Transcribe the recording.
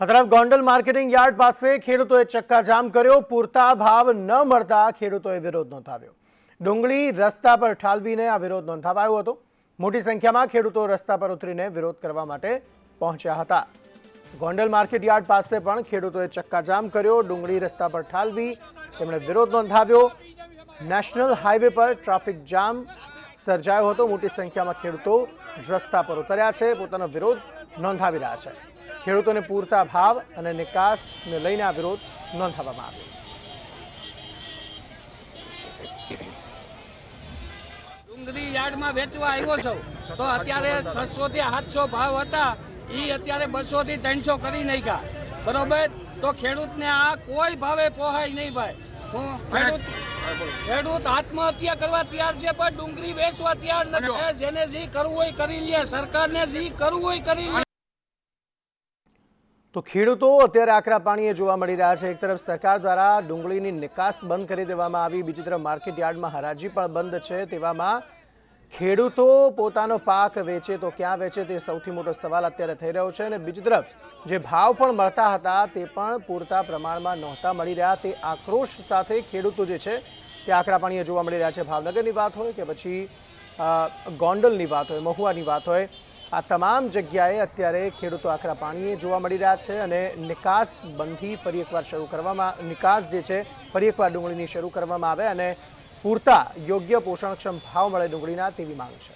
આ તરફ Gondal marketing yard પાસે ખેડૂતોએ ચક્કાજામ કર્યો। પૂરતા ભાવ ન મળતા ખેડૂતોએ વિરોધ નોંધાવ્યો। ડુંગળી રસ્તા પર ઠાલવીને આ વિરોધ નોંધાવાયો હતો। મોટી સંખ્યામાં ખેડૂતો રસ્તા પર ઉતરીને વિરોધ કરવા માટે પહોંચ્યા હતા। ગોંડલ માર્કેટ યાર્ડ પાસે પણ ખેડૂતોએ ચક્કાજામ કર્યો। ડુંગળી રસ્તા પર ઠાલવી તેમણે વિરોધ નોંધાવ્યો। નેશનલ હાઈવે પર ટ્રાફિક જામ સર્જાયો હતો। મોટી સંખ્યામાં ખેડૂતો રસ્તા પર ઉતર્યા છે, પોતાનો વિરોધ નોંધાવી રહ્યા છે। ખેડૂતોને પૂરતા ભાવ અને નિકાસને લઈને આ વિરોધ નોંધાવવામાં આવ્યો। ડુંગળી યાર્ડમાં વેચવા આવ્યો છું તો અત્યારે 600 થી 700 ભાવ હતા, એ અત્યારે 200 થી 300 કરી નાખ્યા। બરોબર, તો ખેડૂતને આ કોઈ ભાવે પોહાય નહીં ભાઈ। ખેડૂત આત્મહત્યા કરવા તૈયાર છે, પણ ડુંગળી વેચવા તૈયાર નથી। જેને જે કરવું હોય કરી લે, સરકારને જે કરવું હોય કરી લે। તો ખેડૂતો અત્યારે આકરા પાણીએ જોવા મળી રહ્યા છે। એક તરફ સરકાર દ્વારા ડુંગળીની નિકાસ બંધ કરી દેવામાં આવી, બીજી તરફ માર્કેટ યાર્ડમાં હરાજી પણ બંધ છે। તેવામાં ખેડૂતો પોતાનો પાક વેચે તો ક્યાં વેચે તે સૌથી મોટો સવાલ અત્યારે થઈ રહ્યો છે। અને બીજી તરફ જે ભાવ પણ મળતા હતા તે પણ પૂરતા પ્રમાણમાં નહોતા મળી રહ્યા। તે આક્રોશ સાથે ખેડૂતો જે છે તે આકરા પાણીએ જોવા મળી રહ્યા છે। ભાવનગરની વાત હોય કે પછી ગોંડલની વાત હોય, મહુવાની વાત હોય, આ તમામ જગ્યાએ અત્યારે ખેડૂતો આકરા પાણીએ જોવા મળી રહ્યા છે। અને નિકાસ બંધી ફરી એકવાર શરૂ કરવામાં, નિકાસ જે છે ફરી એકવાર ડુંગળીની શરૂ કરવામાં આવે અને પૂરતા યોગ્ય પોષણક્ષમ ભાવ મળે ડુંગળીના, તેવી માંગ છે।